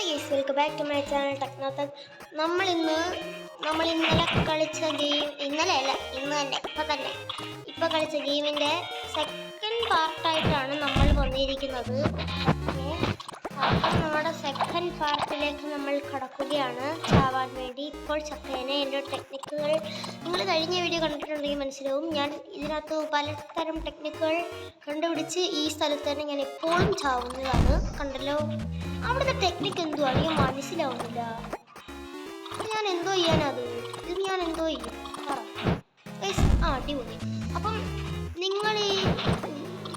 Guys, welcome back to my channel Technotech. നമ്മൾ ഇന്നലെ കളിച്ച ഗെയിം, ഇന്നലെ അല്ല ഇന്ന് തന്നെ ഇപ്പൊ കളിച്ച ഗെയിമിന്റെ സെക്കൻഡ് പാർട്ടായിട്ടാണ് നമ്മൾ വന്നിരിക്കുന്നത്. അപ്പം നമ്മുടെ സെക്കൻഡ് പാർട്ടിലേക്ക് നമ്മൾ കടക്കുകയാണ് ചാവാൻ വേണ്ടി. ഇപ്പോൾ ചത്തേനെ എൻ്റെ ടെക്നിക്കുകൾ നിങ്ങൾ കഴിഞ്ഞ വീഡിയോ കണ്ടിട്ടുണ്ടെങ്കിൽ മനസ്സിലാവും. ഞാൻ ഇതിനകത്ത് പലതരം ടെക്നിക്കുകൾ കണ്ടുപിടിച്ച് ഈ സ്ഥലത്ത് തന്നെ ഞാൻ എപ്പോഴും ചാവുന്നതാണ്. കണ്ടല്ലോ, അവിടുത്തെ ടെക്നിക്ക് എന്തുവാണ് ഞാൻ മനസ്സിലാവുന്നില്ല. ഞാൻ എന്തോ ചെയ്യാനത് ഇത് ഞാൻ എന്തോ ചെയ്യും അടിപൊളി. അപ്പം നിങ്ങൾ ഈ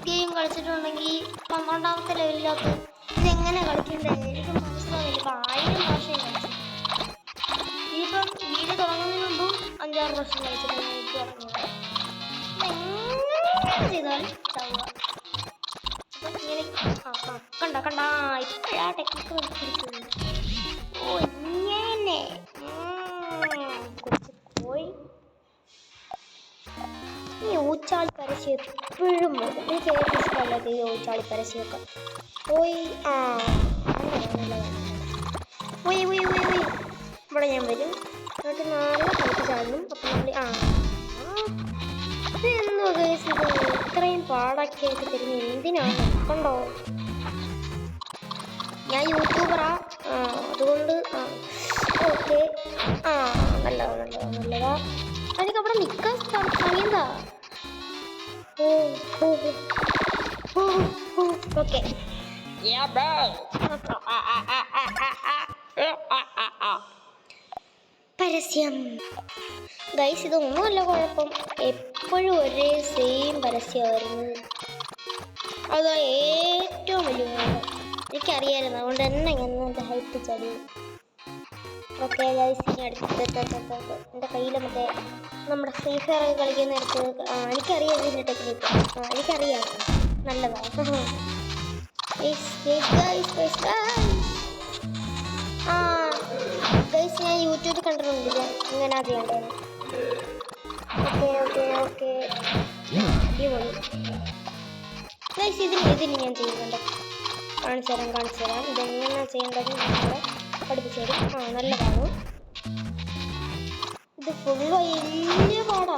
ഗെയിം കളിച്ചിട്ടുണ്ടെങ്കിൽ 12ാമത്തെ ലെവലിലൊക്കെ ഇതെങ്ങനെ കളിക്കണ്ടേ എനിക്ക് മനസ്സിലാവില്ല. ഇപ്പം 1000 പ്രാവശ്യം കളിച്ചു. ഇനിയിപ്പം വീട് തുടങ്ങുന്നതിന് മുമ്പും 5-6 പ്രാവശ്യം കളിച്ചിട്ടാണ് എനിക്ക് പറഞ്ഞത്. എങ്ങനെ ചെയ്താലും ചാവുക. അപ്പം ഇങ്ങനെ കണ്ട ഇപ്പോഴാ ടെക്നിക്ക് പഠിപ്പിച്ചത്. ഓ ഇങ്ങനെ കുറച്ച് കോഴി. ഈ ഊച്ചാളി പരസ്യം എപ്പോഴും വരും. എനിക്ക് ഏറ്റവും ഇഷ്ടമല്ലാത്ത ഈ ഊച്ചാളി പരസ്യമൊക്കെ. പോയി ഇവിടെ ഞാൻ വരും. എന്നിട്ട് നാളെ കളിച്ച് ചാടണം. അപ്പം നമ്മൾ ഇതെന്തോ കേസ് ഇത് ഇത്രയും പാടാക്കിയൊക്കെ തരുന്നത് എന്തിനാണ്? കണ്ടോ, ഞാൻ യൂട്യൂബറാ, അതുകൊണ്ട് ഓക്കെ. നല്ലതാ. എനിക്ക് അവിടെ നിൽക്കാൻ സമയന്താ. ഓക്കെ പരസ്യം ഗൈസ്, ഇതൊന്നുമല്ല കുഴപ്പം. എപ്പോഴും ഒരേ സെയിം പരസ്യമായിരുന്നു. അതാ ഏറ്റവും വലിയ കുഴപ്പം. എനിക്കറിയായിരുന്നു, അതുകൊണ്ട് തന്നെ ഞാൻ എൻ്റെ ഹൈറ്റ് ചടി. ഓക്കെ ഗൈസ്, ഇനി അടുത്ത എൻ്റെ കയ്യിൽ മറ്റേ നമ്മുടെ ഫ്രീ ഫയർ ഒക്കെ കളിക്കുന്ന നേരത്ത് എനിക്കറിയാം ഇതിൻ്റെ ടെക്നിക്ക്. എനിക്കറിയാം, നല്ലതാണ്. ഗൈസ്, ഞാൻ യൂട്യൂബിൽ കണ്ടിട്ടുണ്ട് ഇങ്ങനെ ചെയ്യേണ്ടത്. ഓക്കെ അടിപൊളി ഗൈസ്. ഇതിന് ഞാൻ ചെയ്യുന്നുണ്ട്. കാണിച്ചു തരാം ഇതെങ്ങനെ ചെയ്യേണ്ടത് നമ്മളെ പഠിപ്പിച്ചു തരും. നല്ലതാണ്. ഇത് ഫുള്ള് വലിയ പാടാ.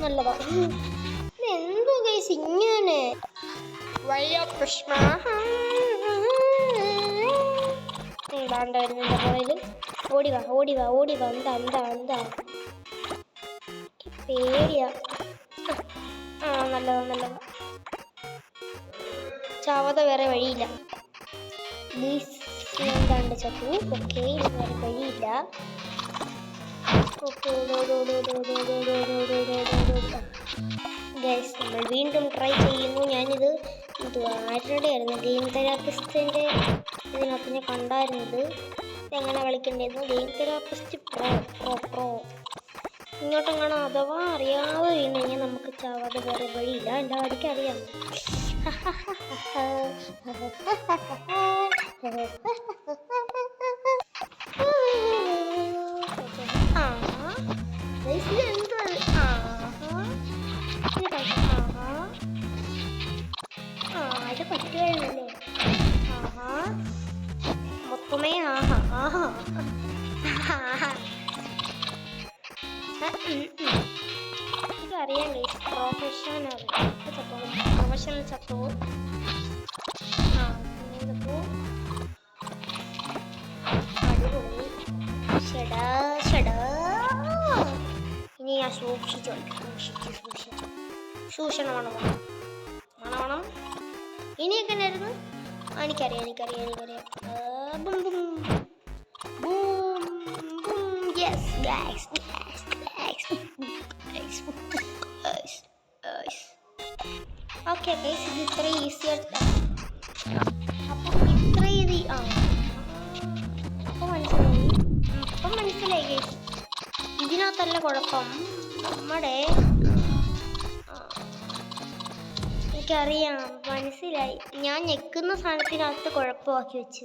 നല്ലതാ. എന്തോ ഗൈസ് ഇങ്ങനെ വലിയ പ്രശ്നം ഉണ്ടായിരുന്നു എൻ്റെ പുറയിൽ. ഓടിവാ എന്താ പേടിയാ. നല്ലതാ. ചാവാതെ വേറെ വഴിയില്ല. എന്താണ്ട് ചത്തു. ഓക്കെ, വേറെ വഴിയില്ല. ഗൈസ്, നമ്മൾ വീണ്ടും ട്രൈ ചെയ്യുന്നു. ഞാനിത് ആരുടെ ആയിരുന്നു ഗെയിം തെറാപ്പിസ്റ്റിൻ്റെ ഇതിനകത്ത് ഞാൻ കണ്ടായിരുന്നത്. ഇതെങ്ങനെ കളിക്കേണ്ടതെന്ന്. ഗെയിം തെറാപ്പിസ്റ്റ് പ്രോ ഇങ്ങോട്ടെങ്ങാണോ അഥവാ അറിയാതെ വീണ് കഴിഞ്ഞാൽ നമുക്ക് ചാവാതെ വേറെ വഴിയില്ല. എൻ്റെ അടിക്ക് അറിയാം. ഇത് പറ്റുകയല്ലേ? മൊത്തമേ എനിക്കറിയാം ഗൈസ്, പ്രൊഫഷണൽ ചത്തോ. അടിപൊളി. ഷടാ. ഇനി ഞാൻ സൂക്ഷിക്കണം. മണം ഇനി എങ്ങനെയായിരുന്നു? എനിക്കറിയാം. ഓക്കെ ഗൈസ്, ഇത് ഇത്ര ഈസിയായിട്ട് അപ്പം മനസ്സിലായി ഗൈസ്. ഇതിനകത്തല്ല കുഴപ്പം. നമ്മുടെ എനിക്കറിയാം, മനസ്സിലായി. ഞാൻ ഞെക്കുന്ന സാധനത്തിനകത്ത് കുഴപ്പമാക്കി വെച്ച്.